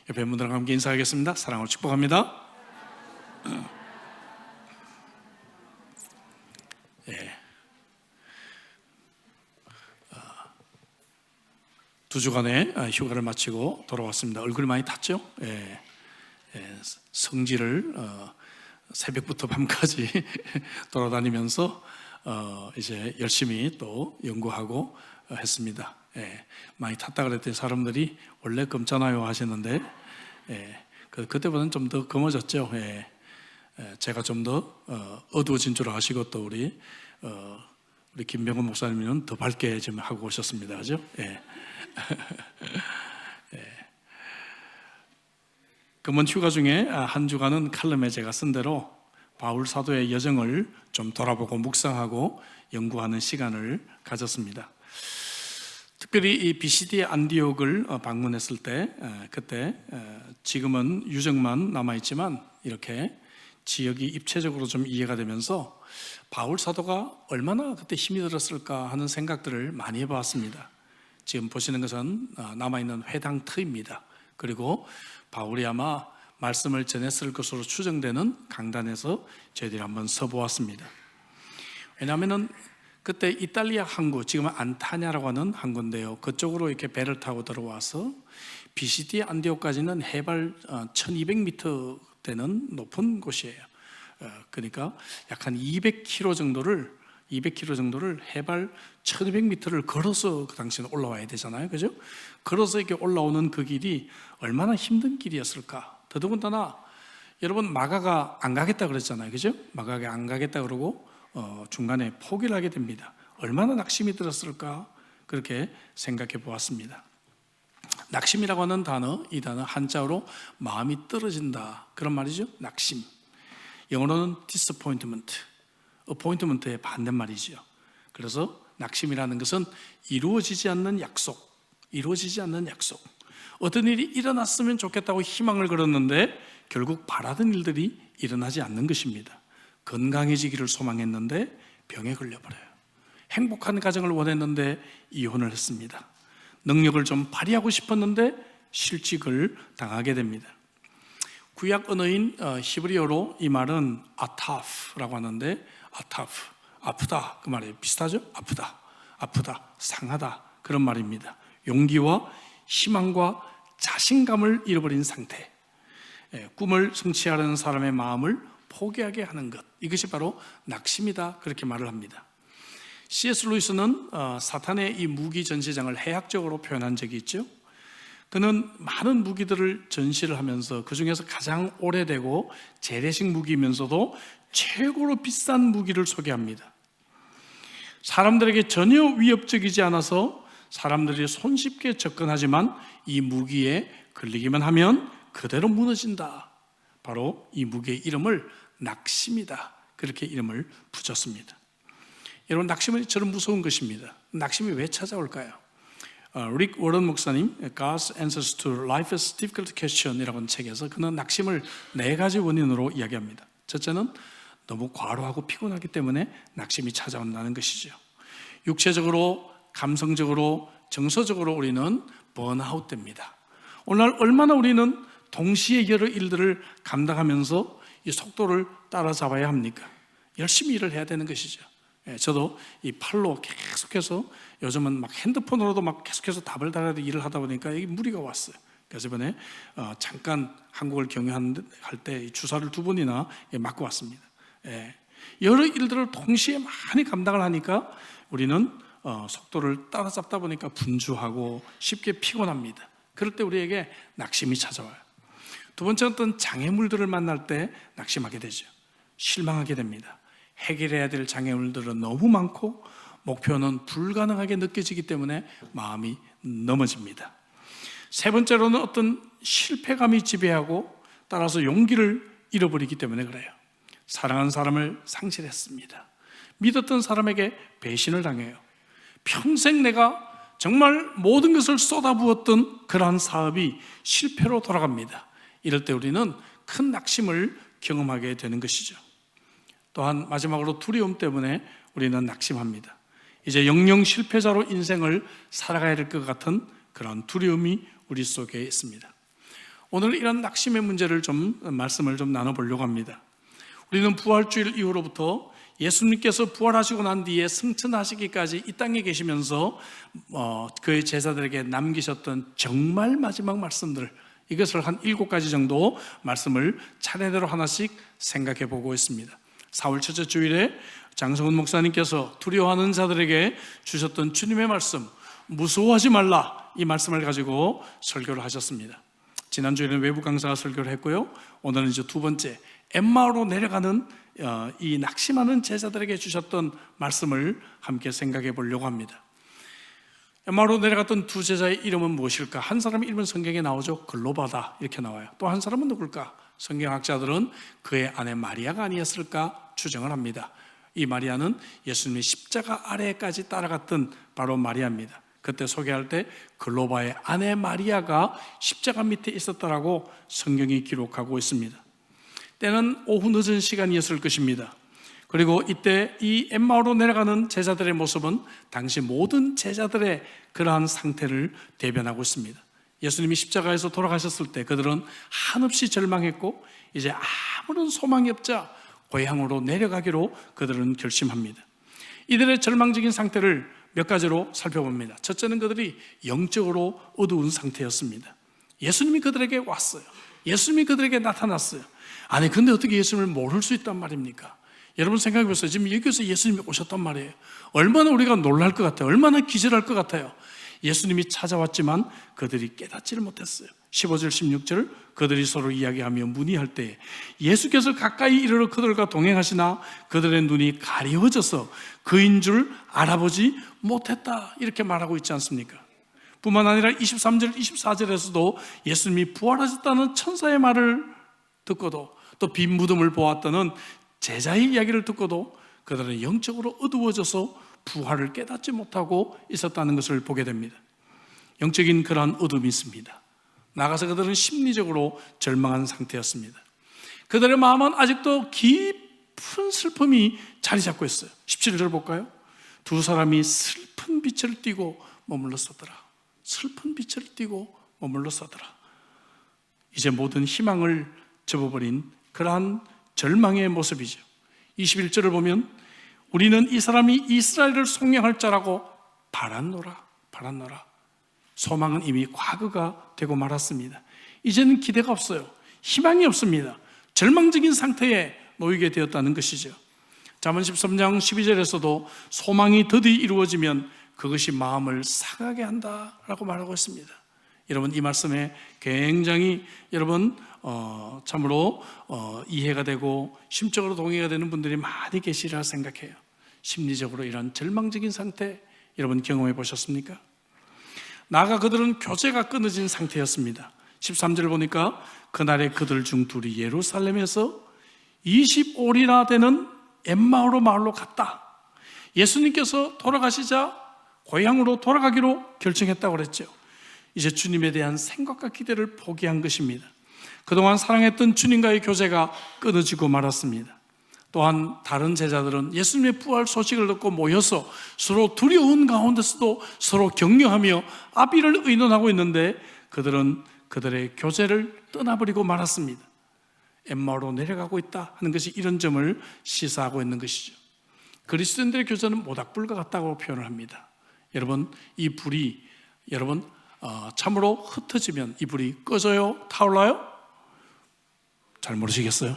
옆에 분들과 함께 인사하겠습니다. 사랑으로 축복합니다. 예. 2주간의 휴가를 마치고 돌아왔습니다. 얼굴이 많이 탔죠? 예. 성지를 새벽부터 밤까지 돌아다니면서 이제 열심히 또 연구하고 했습니다. 예. 많이 탔다 그랬더니 사람들이 원래 검잖아요 하시는데, 그때보다는 좀 더 검어졌죠. 예. 제가 좀 더 어두워진 줄 아시고, 또 우리 김병헌 목사님은 더 밝게 좀 하고 오셨습니다. 그죠? 예. 금번 휴가 중에 한 주간은 칼럼에 제가 쓴 대로 바울 사도의 여정을 좀 돌아보고 묵상하고 연구하는 시간을 가졌습니다. 특별히 이 비시디 안디옥을 방문했을 때, 그때 지금은 유적만 남아있지만 이렇게 지역이 입체적으로 좀 이해가 되면서 바울 사도가 얼마나 그때 힘이 들었을까 하는 생각들을 많이 해봤습니다. 지금 보시는 것은 남아있는 회당 터입니다. 그리고 바울이 아마 말씀을 전했을 것으로 추정되는 강단에서 저희들이 한번 서보았습니다. 왜냐하면 그때 이탈리아 항구, 지금은 안타냐라고 하는 항구인데요, 그쪽으로 이렇게 배를 타고 들어와서 비시디 안디옥까지는 해발 1200m 되는 높은 곳이에요. 그러니까 약 한 200km 정도를 해발 1200m를 걸어서 그 당시에는 올라와야 되잖아요. 그죠? 걸어서 이렇게 올라오는 그 길이 얼마나 힘든 길이었을까. 더더군다나 여러분, 마가가 안 가겠다 그랬잖아요. 그죠? 마가가 안 가겠다 그러고 중간에 포기를 하게 됩니다. 얼마나 낙심이 들었을까, 그렇게 생각해 보았습니다. 낙심이라고 하는 단어, 이 단어 한자어로 마음이 떨어진다, 그런 말이죠. 낙심. 영어로는 disappointment, appointment의 반대말이죠. 그래서 낙심이라는 것은 이루어지지 않는 약속, 어떤 일이 일어났으면 좋겠다고 희망을 걸었는데 결국 바라던 일들이 일어나지 않는 것입니다. 건강해지기를 소망했는데 병에 걸려버려요. 행복한 가정을 원했는데 이혼을 했습니다. 능력을 좀 발휘하고 싶었는데 실직을 당하게 됩니다. 구약 언어인 히브리어로 이 말은 아타프라고 하는데, 아타프, 아프다, 그 말이에요. 비슷하죠? 아프다, 상하다, 그런 말입니다. 용기와 희망과 자신감을 잃어버린 상태, 꿈을 성취하려는 사람의 마음을 포기하게 하는 것, 이것이 바로 낙심이다, 그렇게 말을 합니다. C.S. 루이스는 사탄의 이 무기 전시장을 해학적으로 표현한 적이 있죠. 그는 많은 무기들을 전시를 하면서 그 중에서 가장 오래되고 재래식 무기이면서도 최고로 비싼 무기를 소개합니다. 사람들에게 전혀 위협적이지 않아서 사람들이 손쉽게 접근하지만 이 무기에 걸리기만 하면 그대로 무너진다. 바로 이 무기의 이름을 낙심이다, 그렇게 이름을 붙였습니다. 여러분, 낙심은 저런 무서운 것입니다. 낙심이 왜 찾아올까요? 릭 워런 목사님 God's Answers to Life's Difficult Question이라고 하는 책에서 그는 낙심을 4가지 원인으로 이야기합니다. 첫째는 너무 과로하고 피곤하기 때문에 낙심이 찾아온다는 것이죠. 육체적으로, 감성적으로, 정서적으로 우리는 번아웃 됩니다. 오늘 얼마나 우리는 동시에 여러 일들을 감당하면서 이 속도를 따라잡아야 합니까? 열심히 일을 해야 되는 것이죠. 저도 이 팔로 계속해서, 요즘은 막 핸드폰으로도 막 계속해서 답을 달아야 일을 하다 보니까 이게 무리가 왔어요. 그래서 이번에 잠깐 한국을 경유할 때 주사를 2번이나 맞고 왔습니다. 여러 일들을 동시에 많이 감당을 하니까 우리는 속도를 따라잡다 보니까 분주하고 쉽게 피곤합니다. 그럴 때 우리에게 낙심이 찾아와요. 두 번째, 어떤 장애물들을 만날 때 낙심하게 되죠. 실망하게 됩니다. 해결해야 될 장애물들은 너무 많고 목표는 불가능하게 느껴지기 때문에 마음이 넘어집니다. 세 번째로는 어떤 실패감이 지배하고 따라서 용기를 잃어버리기 때문에 그래요. 사랑하는 사람을 상실했습니다. 믿었던 사람에게 배신을 당해요. 평생 내가 정말 모든 것을 쏟아부었던 그러한 사업이 실패로 돌아갑니다. 이럴 때 우리는 큰 낙심을 경험하게 되는 것이죠. 또한 마지막으로 두려움 때문에 우리는 낙심합니다. 이제 영영 실패자로 인생을 살아가야 될 것 같은 그런 두려움이 우리 속에 있습니다. 오늘 이런 낙심의 문제를 말씀을 나눠보려고 합니다. 우리는 부활주일 이후로부터 예수님께서 부활하시고 난 뒤에 승천하시기까지 이 땅에 계시면서 그의 제자들에게 남기셨던 정말 마지막 말씀들, 이것을 한 7가지 정도 말씀을 차례대로 하나씩 생각해 보고 있습니다. 4월 첫째 주일에 장성훈 목사님께서 두려워하는 자들에게 주셨던 주님의 말씀, 무서워하지 말라, 이 말씀을 가지고 설교를 하셨습니다. 지난주에는 외부 강사가 설교를 했고요, 오늘은 이제 두 번째 엠마오로 내려가는 이 낙심하는 제자들에게 주셨던 말씀을 함께 생각해 보려고 합니다. 엠마오로 내려갔던 두 제자의 이름은 무엇일까? 한 사람의 이름은 성경에 나오죠. 글로바다, 이렇게 나와요. 또 한 사람은 누굴까? 성경학자들은 그의 아내 마리아가 아니었을까 추정을 합니다. 이 마리아는 예수님의 십자가 아래까지 따라갔던 바로 마리아입니다. 그때 소개할 때 글로바의 아내 마리아가 십자가 밑에 있었다라고 성경이 기록하고 있습니다. 때는 오후 늦은 시간이었을 것입니다. 그리고 이때 이 엠마오로 내려가는 제자들의 모습은 당시 모든 제자들의 그러한 상태를 대변하고 있습니다. 예수님이 십자가에서 돌아가셨을 때 그들은 한없이 절망했고 이제 아무런 소망이 없자 고향으로 내려가기로 그들은 결심합니다. 이들의 절망적인 상태를 몇 가지로 살펴봅니다. 첫째는 그들이 영적으로 어두운 상태였습니다. 예수님이 그들에게 왔어요. 예수님이 그들에게 나타났어요. 아니 근데 어떻게 예수님을 모를 수 있단 말입니까? 여러분 생각해 보세요. 지금 여기서 예수님이 오셨단 말이에요. 얼마나 우리가 놀랄 것 같아요. 얼마나 기절할 것 같아요. 예수님이 찾아왔지만 그들이 깨닫지를 못했어요. 15절 16절 그들이 서로 이야기하며 문의할 때 예수께서 가까이 이르러 그들과 동행하시나 그들의 눈이 가리워져서 그인 줄 알아보지 못했다, 이렇게 말하고 있지 않습니까? 뿐만 아니라 23절 24절에서도 예수님이 부활하셨다는 천사의 말을 듣고도 또 빈 무덤을 보았다는 제자의 이야기를 듣고도 그들은 영적으로 어두워져서 부활을 깨닫지 못하고 있었다는 것을 보게 됩니다. 영적인 그러한 어둠이 있습니다. 나가서 그들은 심리적으로 절망한 상태였습니다. 그들의 마음은 아직도 깊은 슬픔이 자리 잡고 있어요. 17절 볼까요? 두 사람이 슬픈 빛을 띠고 머물렀었더라. 슬픈 빛을 띠고 머물렀었더라. 이제 모든 희망을 접어버린 그러한 절망의 모습이죠. 21절을 보면 우리는 이 사람이 이스라엘을 속량할 자라고 바랐노라. 소망은 이미 과거가 되고 말았습니다. 이제는 기대가 없어요. 희망이 없습니다. 절망적인 상태에 놓이게 되었다는 것이죠. 잠언 13장 12절에서도 소망이 더디 이루어지면 그것이 마음을 상하게 한다라고 말하고 있습니다. 여러분 이 말씀에 굉장히 여러분 참으로 이해가 되고 심적으로 동의가 되는 분들이 많이 계시리라 생각해요. 심리적으로 이런 절망적인 상태 여러분 경험해 보셨습니까? 나아가 그들은 교제가 끊어진 상태였습니다. 13절 보니까 그날에 그들 중 둘이 예루살렘에서 25리나 되는 엠마오로 마을로 갔다. 예수님께서 돌아가시자 고향으로 돌아가기로 결정했다고 그랬죠. 이제 주님에 대한 생각과 기대를 포기한 것입니다. 그동안 사랑했던 주님과의 교제가 끊어지고 말았습니다. 또한 다른 제자들은 예수님의 부활 소식을 듣고 모여서 서로 두려운 가운데서도 서로 격려하며 아비를 의논하고 있는데 그들은 그들의 교제를 떠나버리고 말았습니다. 엠마오로 내려가고 있다 하는 것이 이런 점을 시사하고 있는 것이죠. 그리스도인들의 교제는 모닥불과 같다고 표현을 합니다. 여러분 이 불이 여러분 참으로 흩어지면 이 불이 꺼져요? 타올라요? 잘 모르시겠어요?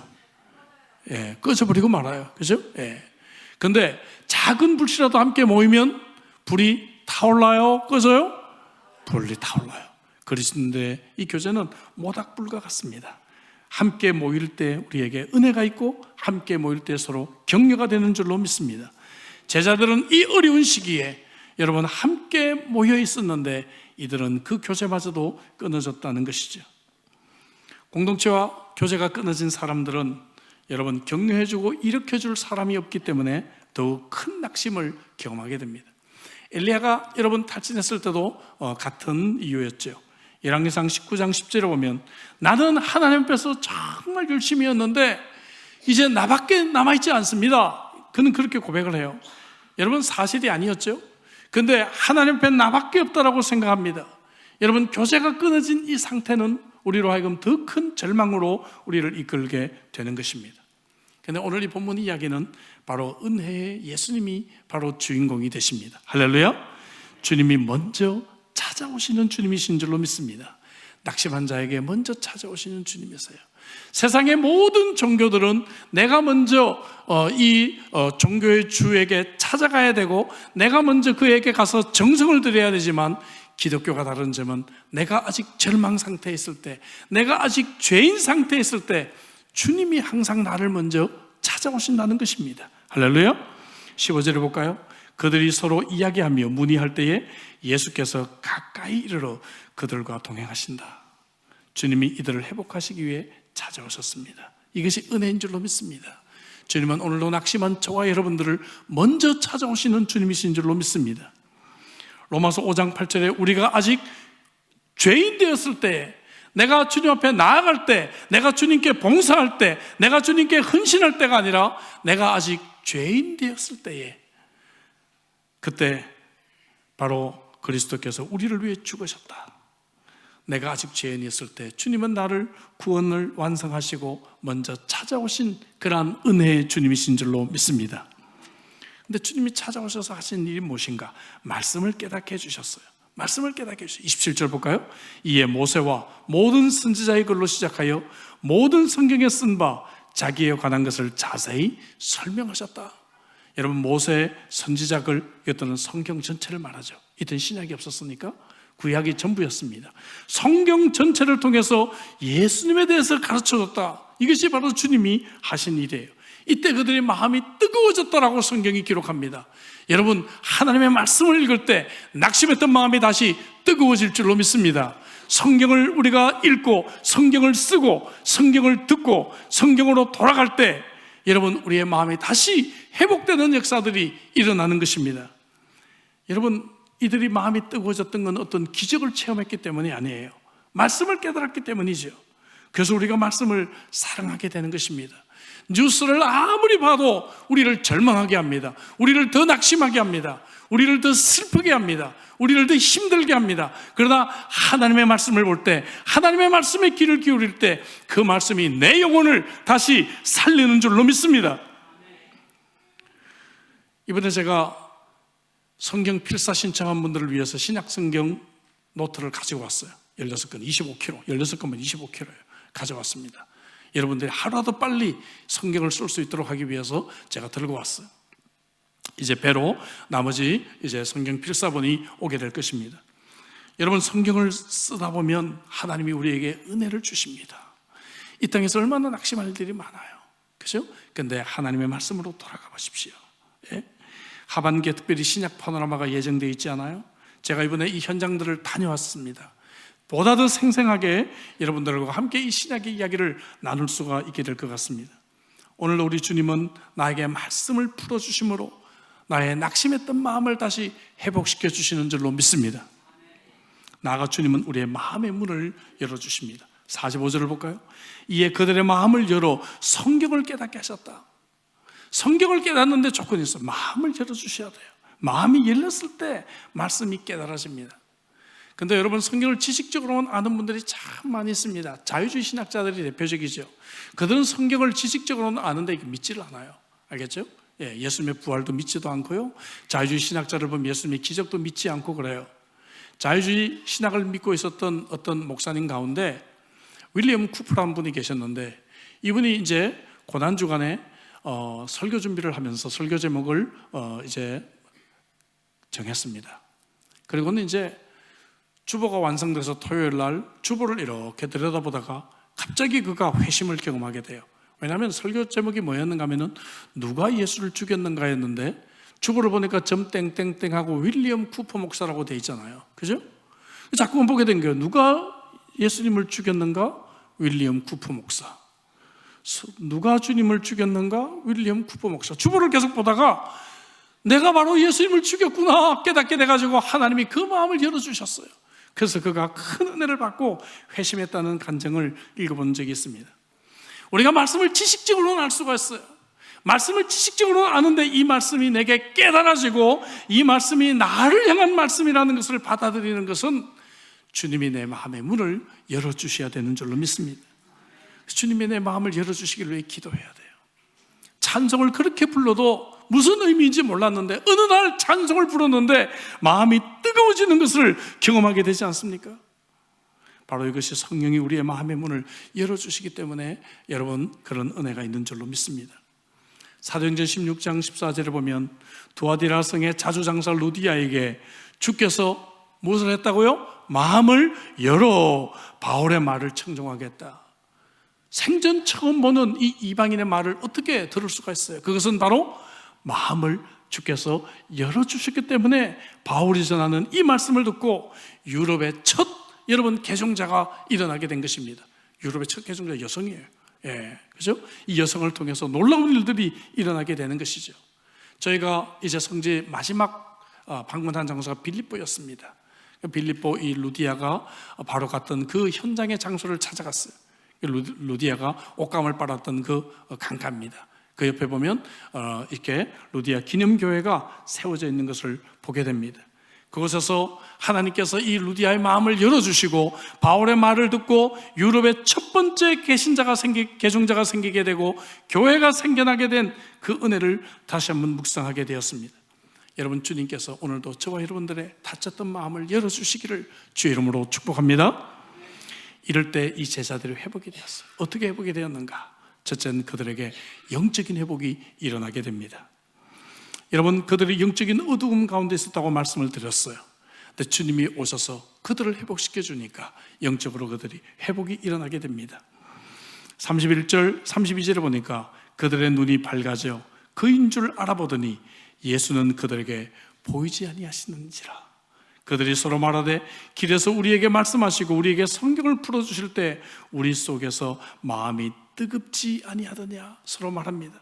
예, 꺼져버리고 말아요. 그죠? 예. 근데 작은 불씨라도 함께 모이면 불이 타올라요? 꺼져요? 불이 타올라요. 그리스도인들의 이 교제는 모닥불과 같습니다. 함께 모일 때 우리에게 은혜가 있고 함께 모일 때 서로 격려가 되는 줄로 믿습니다. 제자들은 이 어려운 시기에 여러분 함께 모여 있었는데 이들은 그 교제마저도 끊어졌다는 것이죠. 공동체와 교제가 끊어진 사람들은 여러분 격려해주고 일으켜줄 사람이 없기 때문에 더욱 큰 낙심을 경험하게 됩니다. 엘리야가 여러분 탈진했을 때도 같은 이유였죠. 열왕기상 19장 10절에 보면 나는 하나님 앞에서 정말 열심히 했는데 이제 나밖에 남아있지 않습니다. 그는 그렇게 고백을 해요. 여러분 사실이 아니었죠. 근데 하나님 앞에 나밖에 없다라고 생각합니다. 여러분 교제가 끊어진 이 상태는 우리로 하여금 더 큰 절망으로 우리를 이끌게 되는 것입니다. 그런데 오늘 이 본문 이야기는 바로 은혜의 예수님이 바로 주인공이 되십니다. 할렐루야. 주님이 먼저 찾아오시는 주님이신 줄로 믿습니다. 낙심한 자에게 먼저 찾아오시는 주님이세요. 세상의 모든 종교들은 내가 먼저 종교의 주에게 찾아가야 되고 내가 먼저 그에게 가서 정성을 들여야 되지만, 기독교가 다른 점은 내가 아직 절망 상태에 있을 때, 내가 아직 죄인 상태에 있을 때 주님이 항상 나를 먼저 찾아오신다는 것입니다. 할렐루야. 15절에 볼까요? 그들이 서로 이야기하며 문의할 때에 예수께서 가까이 이르러 그들과 동행하신다. 주님이 이들을 회복하시기 위해 찾아오셨습니다. 이것이 은혜인 줄로 믿습니다. 주님은 오늘도 낙심한 저와 여러분들을 먼저 찾아오시는 주님이신 줄로 믿습니다. 로마서 5장 8절에 우리가 아직 죄인 되었을 때, 내가 주님 앞에 나아갈 때, 내가 주님께 봉사할 때, 내가 주님께 헌신할 때가 아니라 내가 아직 죄인 되었을 때에, 그때 바로 그리스도께서 우리를 위해 죽으셨다. 내가 아직 죄인이었을 때 주님은 나를 구원을 완성하시고 먼저 찾아오신 그러한 은혜의 주님이신 줄로 믿습니다. 근데 주님이 찾아오셔서 하신 일이 무엇인가? 말씀을 깨닫게 해주셨어요. 말씀을 깨닫게 해주셨어요. 27절 볼까요? 이에 모세와 모든 선지자의 글로 시작하여 모든 성경에 쓴 바 자기에 관한 것을 자세히 설명하셨다. 여러분, 모세 선지자 글, 이것들은 성경 전체를 말하죠. 이때는 신약이 없었으니까 구약이 전부였습니다. 성경 전체를 통해서 예수님에 대해서 가르쳐줬다. 이것이 바로 주님이 하신 일이에요. 이때 그들의 마음이 뜨거워졌다라고 성경이 기록합니다. 여러분, 하나님의 말씀을 읽을 때 낙심했던 마음이 다시 뜨거워질 줄로 믿습니다. 성경을 우리가 읽고 성경을 쓰고 성경을 듣고 성경으로 돌아갈 때 여러분, 우리의 마음이 다시 회복되는 역사들이 일어나는 것입니다. 여러분, 이들이 마음이 뜨거워졌던 건 어떤 기적을 체험했기 때문이 아니에요. 말씀을 깨달았기 때문이죠. 그래서 우리가 말씀을 사랑하게 되는 것입니다. 뉴스를 아무리 봐도 우리를 절망하게 합니다. 우리를 더 낙심하게 합니다. 우리를 더 슬프게 합니다. 우리를 더 힘들게 합니다. 그러나 하나님의 말씀을 볼 때, 하나님의 말씀에 귀를 기울일 때 그 말씀이 내 영혼을 다시 살리는 줄로 믿습니다. 이번에 제가 성경 필사 신청한 분들을 위해서 신약 성경 노트를 가지고 왔어요. 16권 25kg, 16권만 25kg예요. 가져왔습니다. 여러분들이 하루라도 빨리 성경을 쓸 수 있도록 하기 위해서 제가 들고 왔어요. 이제 배로 나머지 이제 성경 필사본이 오게 될 것입니다. 여러분, 성경을 쓰다 보면 하나님이 우리에게 은혜를 주십니다. 이 땅에서 얼마나 낙심할 일들이 많아요. 그죠? 그런데 하나님의 말씀으로 돌아가 보십시오. 예? 하반기에 특별히 신약 파노라마가 예정되어 있지 않아요? 제가 이번에 이 현장들을 다녀왔습니다. 보다 더 생생하게 여러분들과 함께 이 신약의 이야기를 나눌 수가 있게 될 것 같습니다. 오늘 우리 주님은 나에게 말씀을 풀어주심으로 나의 낙심했던 마음을 다시 회복시켜 주시는 줄로 믿습니다. 나아가 주님은 우리의 마음의 문을 열어주십니다. 45절을 볼까요? 이에 그들의 마음을 열어 성경을 깨닫게 하셨다. 성경을 깨닫는데 조건이 있어요. 마음을 열어주셔야 돼요. 마음이 열렸을 때 말씀이 깨달아집니다. 근데 여러분, 성경을 지식적으로는 아는 분들이 참 많이 있습니다. 자유주의 신학자들이 대표적이죠. 그들은 성경을 지식적으로는 아는데 믿지를 않아요. 알겠죠? 예, 예수님의 부활도 믿지도 않고요. 자유주의 신학자를 보면 예수님의 기적도 믿지 않고 그래요. 자유주의 신학을 믿고 있었던 어떤 목사님 가운데 윌리엄 쿠프라는 분이 계셨는데, 이분이 이제 고난주간에 설교 준비를 하면서 설교 제목을 이제 정했습니다. 그리고는 이제 주보가 완성돼서 토요일 날 주보를 이렇게 들여다보다가 갑자기 그가 회심을 경험하게 돼요. 왜냐하면 설교 제목이 뭐였는가 하면은 누가 예수를 죽였는가 했는데 주보를 보니까 점 땡땡땡하고 윌리엄 쿠퍼 목사라고 돼 있잖아요. 그죠? 자꾸만 보게 된 거예요. 누가 예수님을 죽였는가? 윌리엄 쿠퍼 목사. 누가 주님을 죽였는가? 윌리엄 쿠퍼 목사. 주보를 계속 보다가 내가 바로 예수님을 죽였구나 깨닫게 돼가지고 하나님이 그 마음을 열어주셨어요. 그래서 그가 큰 은혜를 받고 회심했다는 간증을 읽어본 적이 있습니다. 우리가 말씀을 지식적으로는 알 수가 있어요. 말씀을 지식적으로는 아는데 이 말씀이 내게 깨달아지고 이 말씀이 나를 향한 말씀이라는 것을 받아들이는 것은 주님이 내 마음의 문을 열어주셔야 되는 줄로 믿습니다. 주님이 내 마음을 열어주시기를 위해 기도해야 돼요. 찬송을 그렇게 불러도 무슨 의미인지 몰랐는데 어느 날 찬송을 부르는데 마음이 뜨거워지는 것을 경험하게 되지 않습니까? 바로 이것이 성령이 우리의 마음의 문을 열어주시기 때문에 여러분 그런 은혜가 있는 줄로 믿습니다. 사도행전 16장 14절에 보면 두아디라 성의 자주장사 루디아에게 주께서 무엇을 했다고요? 마음을 열어 바울의 말을 청종하겠다. 생전 처음 보는 이 이방인의 말을 어떻게 들을 수가 있어요? 그것은 바로 마음을 주께서 열어주셨기 때문에 바울이 전하는 이 말씀을 듣고 유럽의 첫 여러분 개종자가 일어나게 된 것입니다. 유럽의 첫 개종자 여성이에요. 그죠? 이 여성을 통해서 놀라운 일들이 일어나게 되는 것이죠. 저희가 이제 성지 마지막 방문한 장소가 빌립보였습니다. 빌립보 이 루디아가 바로 갔던 그 현장의 장소를 찾아갔어요. 루디아가 옷감을 빨았던 그 강가입니다. 그 옆에 보면 이렇게 루디아 기념교회가 세워져 있는 것을 보게 됩니다. 그곳에서 하나님께서 이 루디아의 마음을 열어주시고 바울의 말을 듣고 유럽의 첫 번째 개종자가 생기게 되고 교회가 생겨나게 된 그 은혜를 다시 한번 묵상하게 되었습니다. 여러분 주님께서 오늘도 저와 여러분들의 다쳤던 마음을 열어주시기를 주의 이름으로 축복합니다. 이럴 때 이 제자들이 회복이 되었어요. 어떻게 회복이 되었는가? 첫째는 그들에게 영적인 회복이 일어나게 됩니다. 여러분 그들이 영적인 어두움 가운데 있었다고 말씀을 드렸어요. 근데 주님이 오셔서 그들을 회복시켜 주니까 영적으로 그들이 회복이 일어나게 됩니다. 31절 32절에 보니까 그들의 눈이 밝아져 그인 줄 알아보더니 예수는 그들에게 보이지 아니하시는지라. 그들이 서로 말하되 길에서 우리에게 말씀하시고 우리에게 성경을 풀어주실 때 우리 속에서 마음이 뜨겁지 아니하더냐. 서로 말합니다.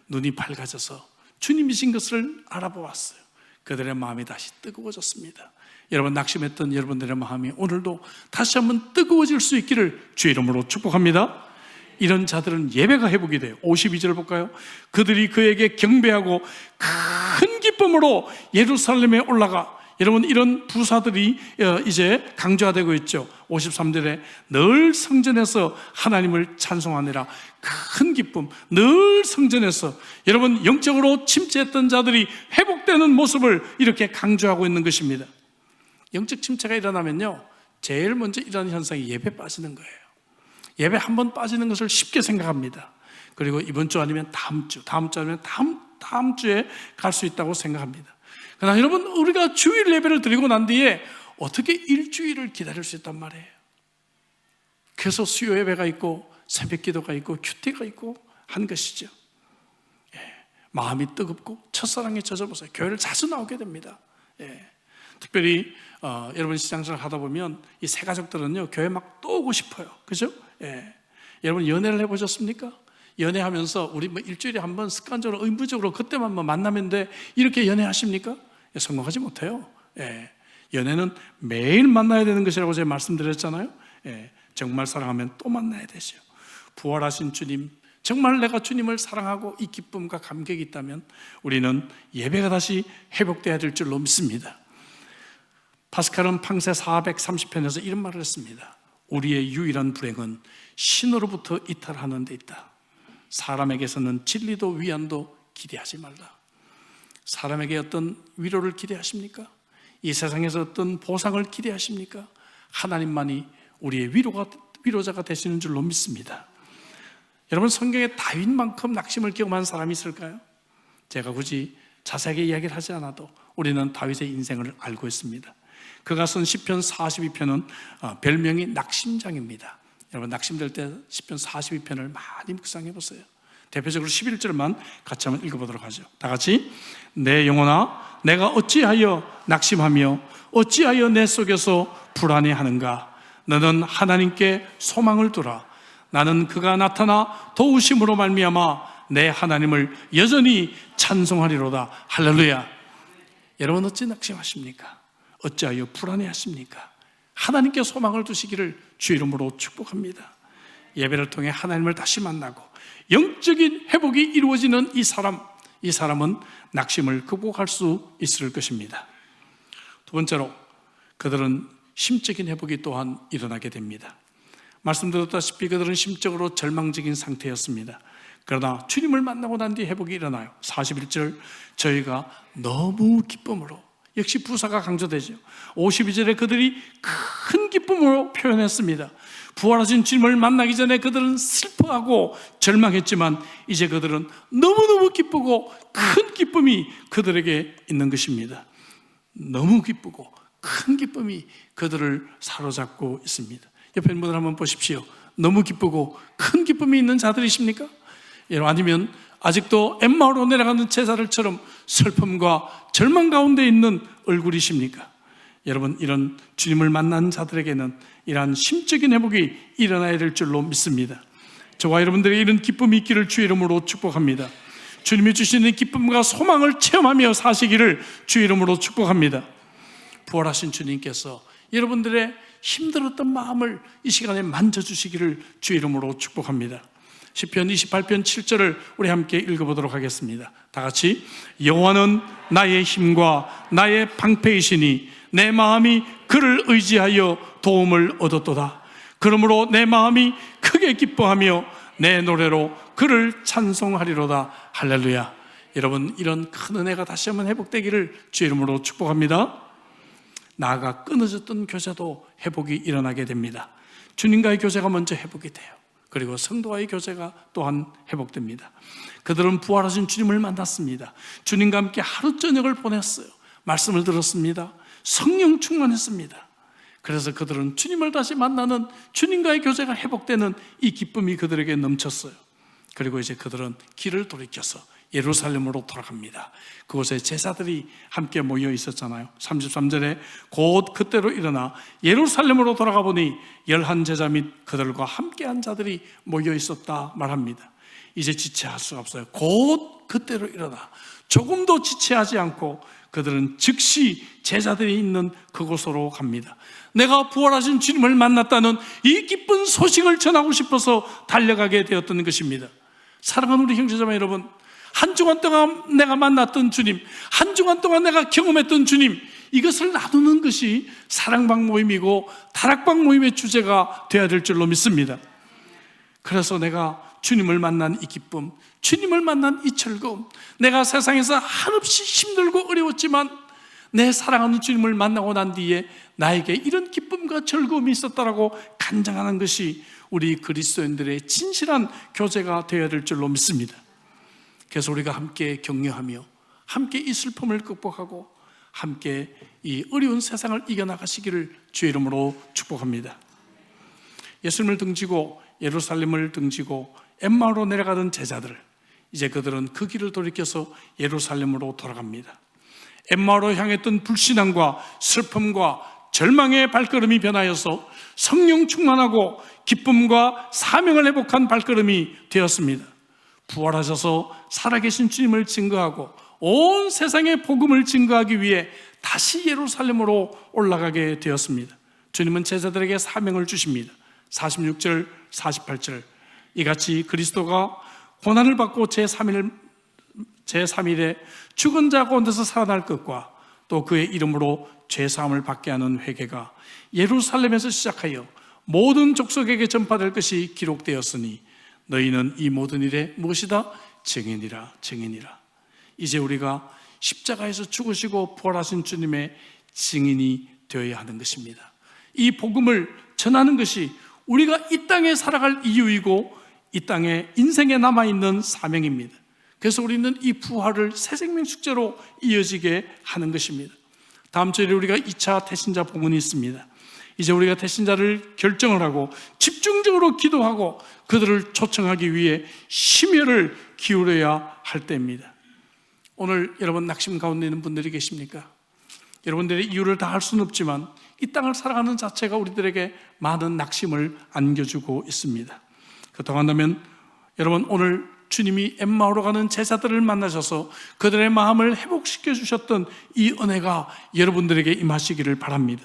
눈이 밝아져서 주님이신 것을 알아보았어요. 그들의 마음이 다시 뜨거워졌습니다. 여러분 낙심했던 여러분들의 마음이 오늘도 다시 한번 뜨거워질 수 있기를 주의 이름으로 축복합니다. 이런 자들은 예배가 회복이 돼요. 52절 볼까요? 그들이 그에게 경배하고 큰 기쁨으로 예루살렘에 올라가. 여러분 이런 부사들이 이제 강조되고 있죠. 53절에 늘 성전에서 하나님을 찬송하느라 큰 기쁨, 늘 성전에서. 여러분 영적으로 침체했던 자들이 회복되는 모습을 이렇게 강조하고 있는 것입니다. 영적 침체가 일어나면요 제일 먼저 일어나는 현상이 예배 빠지는 거예요. 예배 한 번 빠지는 것을 쉽게 생각합니다. 그리고 이번 주 아니면 다음 주 아니면 다음 주에 갈 수 있다고 생각합니다. 그러나 여러분 우리가 주일 예배를 드리고 난 뒤에 어떻게 일주일을 기다릴 수 있단 말이에요. 그래서 수요 예배가 있고 새벽 기도가 있고 큐티가 있고 한 것이죠. 마음이 뜨겁고 첫사랑에 젖어보세요. 교회를 자주 나오게 됩니다. 특별히 여러분 시장생활 하다 보면 이 새 가족들은요 교회 막 또 오고 싶어요. 그죠? 여러분 연애를 해보셨습니까? 연애하면서 우리 뭐 일주일에 한 번 습관적으로 의무적으로 그때만 뭐 만나면 돼 이렇게 연애하십니까? 성공하지 못해요. 연애는 매일 만나야 되는 것이라고 제가 말씀드렸잖아요. 정말 사랑하면 또 만나야 되죠. 부활하신 주님, 정말 내가 주님을 사랑하고 이 기쁨과 감격이 있다면 우리는 예배가 다시 회복돼야 될 줄로 믿습니다. 파스칼은 방세 430편에서 이런 말을 했습니다. 우리의 유일한 불행은 신으로부터 이탈하는 데 있다. 사람에게서는 진리도 위안도 기대하지 말라. 사람에게 어떤 위로를 기대하십니까? 이 세상에서 어떤 보상을 기대하십니까? 하나님만이 우리의 위로자가 되시는 줄로 믿습니다. 여러분 성경에 다윗만큼 낙심을 경험한 사람이 있을까요? 제가 굳이 자세하게 이야기를 하지 않아도 우리는 다윗의 인생을 알고 있습니다. 그가 쓴 시편 42편은 별명이 낙심장입니다. 여러분 낙심될 때 시편 42편을 많이 묵상해 보세요. 대표적으로 11절만 같이 한번 읽어보도록 하죠. 다 같이 내 영혼아 내가 어찌하여 낙심하며 어찌하여 내 속에서 불안해하는가. 너는 하나님께 소망을 두라. 나는 그가 나타나 도우심으로 말미암아 내 하나님을 여전히 찬송하리로다. 할렐루야. 여러분 어찌 낙심하십니까? 어찌하여 불안해하십니까? 하나님께 소망을 두시기를 주의 이름으로 축복합니다. 예배를 통해 하나님을 다시 만나고 영적인 회복이 이루어지는 이 사람은 낙심을 극복할 수 있을 것입니다. 두 번째로 그들은 심적인 회복이 또한 일어나게 됩니다. 말씀드렸다시피 그들은 심적으로 절망적인 상태였습니다. 그러나 주님을 만나고 난 뒤 회복이 일어나요. 41절, 저희가 너무 기쁨으로, 역시 부사가 강조되죠. 52절에 그들이 큰 기쁨으로 표현했습니다. 부활하신 주님을 만나기 전에 그들은 슬퍼하고 절망했지만 이제 그들은 너무너무 기쁘고 큰 기쁨이 그들에게 있는 것입니다. 너무 기쁘고 큰 기쁨이 그들을 사로잡고 있습니다. 옆에 있는 분들 한번 보십시오. 너무 기쁘고 큰 기쁨이 있는 자들이십니까? 아니면 아직도 엠마오로 내려가는 제자들처럼 슬픔과 절망 가운데 있는 얼굴이십니까? 여러분, 이런 주님을 만난 자들에게는 이러한 심적인 회복이 일어나야 될 줄로 믿습니다. 저와 여러분들의 이런 기쁨이 있기를 주의 이름으로 축복합니다. 주님이 주시는 기쁨과 소망을 체험하며 사시기를 주의 이름으로 축복합니다. 부활하신 주님께서 여러분들의 힘들었던 마음을 이 시간에 만져주시기를 주의 이름으로 축복합니다. 시편 28편 7절을 우리 함께 읽어보도록 하겠습니다. 다 같이. 여호와는 나의 힘과 나의 방패이시니 내 마음이 그를 의지하여 도움을 얻었도다. 그러므로 내 마음이 크게 기뻐하며 내 노래로 그를 찬송하리로다. 할렐루야. 여러분, 이런 큰 은혜가 다시 한번 회복되기를 주의 이름으로 축복합니다. 나아가 끊어졌던 교제도 회복이 일어나게 됩니다. 주님과의 교제가 먼저 회복이 돼요. 그리고 성도와의 교제가 또한 회복됩니다. 그들은 부활하신 주님을 만났습니다. 주님과 함께 하루 저녁을 보냈어요. 말씀을 들었습니다. 성령 충만했습니다. 그래서 그들은 주님을 다시 만나는, 주님과의 교제가 회복되는 이 기쁨이 그들에게 넘쳤어요. 그리고 이제 그들은 길을 돌이켜서 예루살렘으로 돌아갑니다. 그곳에 제자들이 함께 모여 있었잖아요. 33절에 곧 그때로 일어나 예루살렘으로 돌아가 보니 11 제자 및 그들과 함께한 자들이 모여 있었다 말합니다. 이제 지체할 수가 없어요. 곧 그때로 일어나, 조금도 지체하지 않고 그들은 즉시 제자들이 있는 그곳으로 갑니다. 내가 부활하신 주님을 만났다는 이 기쁜 소식을 전하고 싶어서 달려가게 되었던 것입니다. 사랑하는 우리 형제자매 여러분, 한 주간 동안 내가 만났던 주님, 한 주간 동안 내가 경험했던 주님, 이것을 나누는 것이 사랑방 모임이고 다락방 모임의 주제가 되어야 될 줄로 믿습니다. 그래서 내가 주님을 만난 이 기쁨, 주님을 만난 이 즐거움, 내가 세상에서 한없이 힘들고 어려웠지만 내 사랑하는 주님을 만나고 난 뒤에 나에게 이런 기쁨과 즐거움이 있었다라고 간증하는 것이 우리 그리스도인들의 진실한 교제가 되어야 될 줄로 믿습니다. 그래서 우리가 함께 격려하며 함께 이 슬픔을 극복하고 함께 이 어려운 세상을 이겨나가시기를 주의 이름으로 축복합니다. 예수님을 등지고 예루살렘을 등지고 엠마오로 내려가던 제자들, 이제 그들은 그 길을 돌이켜서 예루살렘으로 돌아갑니다. 엠마오로 향했던 불신앙과 슬픔과 절망의 발걸음이 변하여서 성령 충만하고 기쁨과 사명을 회복한 발걸음이 되었습니다. 부활하셔서 살아계신 주님을 증거하고 온 세상에 복음을 증거하기 위해 다시 예루살렘으로 올라가게 되었습니다. 주님은 제자들에게 사명을 주십니다. 46절, 48절, 이같이 그리스도가 고난을 받고 제3일에 죽은 자 가운데서 살아날 것과 또 그의 이름으로 죄사함을 받게 하는 회개가 예루살렘에서 시작하여 모든 족속에게 전파될 것이 기록되었으니 너희는 이 모든 일에 무엇이다? 증인이라, 증인이라. 이제 우리가 십자가에서 죽으시고 부활하신 주님의 증인이 되어야 하는 것입니다. 이 복음을 전하는 것이 우리가 이 땅에 살아갈 이유이고 이 땅에 인생에 남아있는 사명입니다. 그래서 우리는 이 부활을 새생명 축제로 이어지게 하는 것입니다. 다음 주에 우리가 2차 태신자 봉헌이 있습니다. 이제 우리가 태신자를 결정을 하고 집중적으로 기도하고 그들을 초청하기 위해 심혈을 기울여야 할 때입니다. 오늘 여러분 낙심 가운데 있는 분들이 계십니까? 여러분들의 이유를 다 할 수는 없지만 이 땅을 살아가는 자체가 우리들에게 많은 낙심을 안겨주고 있습니다. 그렇다고 한다면 여러분, 오늘 주님이 엠마오로 가는 제자들을 만나셔서 그들의 마음을 회복시켜 주셨던 이 은혜가 여러분들에게 임하시기를 바랍니다.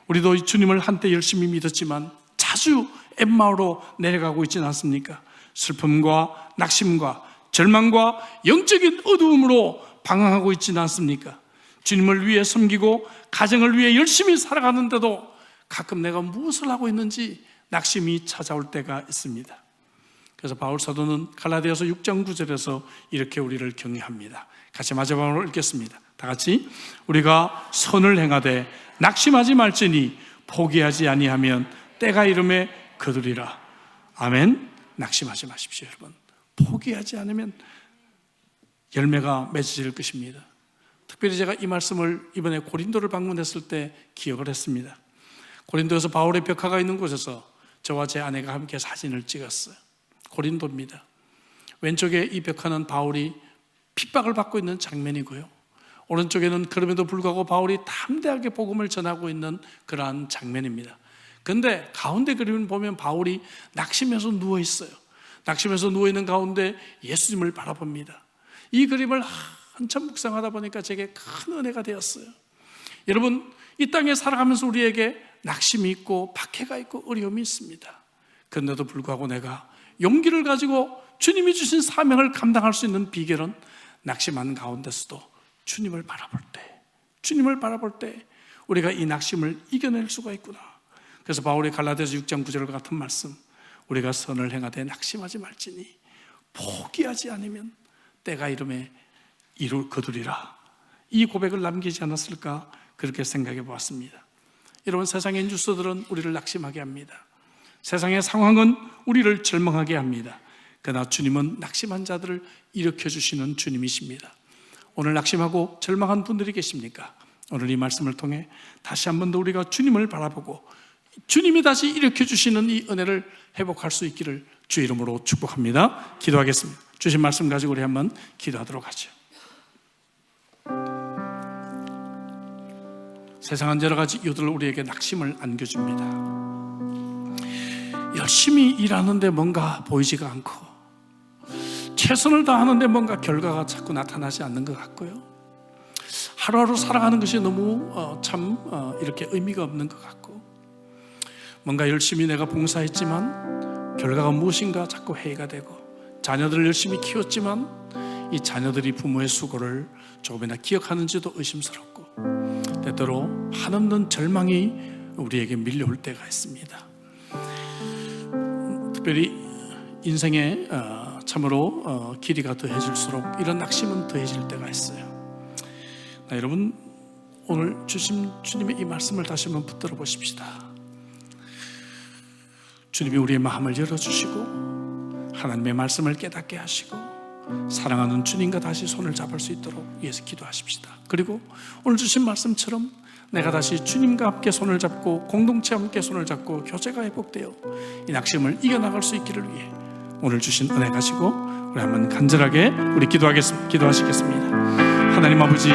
우리도 이 주님을 한때 열심히 믿었지만 자주 엠마오로 내려가고 있지는 않습니까? 슬픔과 낙심과 절망과 영적인 어두움으로 방황하고 있지는 않습니까? 주님을 위해 섬기고 가정을 위해 열심히 살아가는데도 가끔 내가 무엇을 하고 있는지 낙심이 찾아올 때가 있습니다. 그래서 바울 사도는 갈라디아서 6장 9절에서 이렇게 우리를 격려합니다. 같이 마지막으로 읽겠습니다. 다 같이. 우리가 선을 행하되 낙심하지 말지니 포기하지 아니하면 때가 이름에 거두리라. 아멘. 낙심하지 마십시오, 여러분. 포기하지 않으면 열매가 맺어질 것입니다. 특별히 제가 이 말씀을 이번에 고린도를 방문했을 때 기억을 했습니다. 고린도에서 바울의 벽화가 있는 곳에서 저와 제 아내가 함께 사진을 찍었어요. 고린도입니다. 왼쪽에 이 벽화는 바울이 핍박을 받고 있는 장면이고요, 오른쪽에는 그럼에도 불구하고 바울이 담대하게 복음을 전하고 있는 그러한 장면입니다. 그런데 가운데 그림을 보면 바울이 낙심해서 누워있어요. 낙심해서 누워있는 가운데 예수님을 바라봅니다. 이 그림을 한참 묵상하다 보니까 제게 큰 은혜가 되었어요. 여러분, 이 땅에 살아가면서 우리에게 낙심이 있고 박해가 있고 어려움이 있습니다. 그런데도 불구하고 내가 용기를 가지고 주님이 주신 사명을 감당할 수 있는 비결은 낙심하는 가운데서도 주님을 바라볼 때 우리가 이 낙심을 이겨낼 수가 있구나. 그래서 바울이 갈라디아서 6장 9절 같은 말씀, 우리가 선을 행하되 낙심하지 말지니 포기하지 않으면 때가 이름에 거두리라. 이 고백을 남기지 않았을까 그렇게 생각해 보았습니다. 여러분, 세상의 뉴스들은 우리를 낙심하게 합니다. 세상의 상황은 우리를 절망하게 합니다. 그러나 주님은 낙심한 자들을 일으켜주시는 주님이십니다. 오늘 낙심하고 절망한 분들이 계십니까? 오늘 이 말씀을 통해 다시 한 번 더 우리가 주님을 바라보고 주님이 다시 일으켜주시는 이 은혜를 회복할 수 있기를 주 이름으로 축복합니다. 기도하겠습니다. 주신 말씀 가지고 우리 한번 기도하도록 하죠. 세상은 여러 가지 이유들로 우리에게 낙심을 안겨줍니다. 열심히 일하는데 뭔가 보이지가 않고, 최선을 다하는데 뭔가 결과가 자꾸 나타나지 않는 것 같고요, 하루하루 살아가는 것이 너무 이렇게 의미가 없는 것 같고, 뭔가 열심히 내가 봉사했지만 결과가 무엇인가 자꾸 회의가 되고, 자녀들을 열심히 키웠지만 이 자녀들이 부모의 수고를 조금이나 기억하는지도 의심스럽고, 때때로 한없는 절망이 우리에게 밀려올 때가 있습니다. 특별히 인생에 참으로 길이가 더해질수록 이런 낙심은 더해질 때가 있어요. 여러분, 오늘 주신 주님의 이 말씀을 다시 한번 붙들어 보십시다. 주님이 우리의 마음을 열어주시고 하나님의 말씀을 깨닫게 하시고 사랑하는 주님과 다시 손을 잡을 수 있도록 위해서 기도하십시다. 그리고 오늘 주신 말씀처럼 내가 다시 주님과 함께 손을 잡고 공동체와 함께 손을 잡고 교제가 회복되어 이 낙심을 이겨나갈 수 있기를 위해 오늘 주신 은혜 가지고 우리 한번 간절하게 우리 기도하시겠습니다. 하나님 아버지,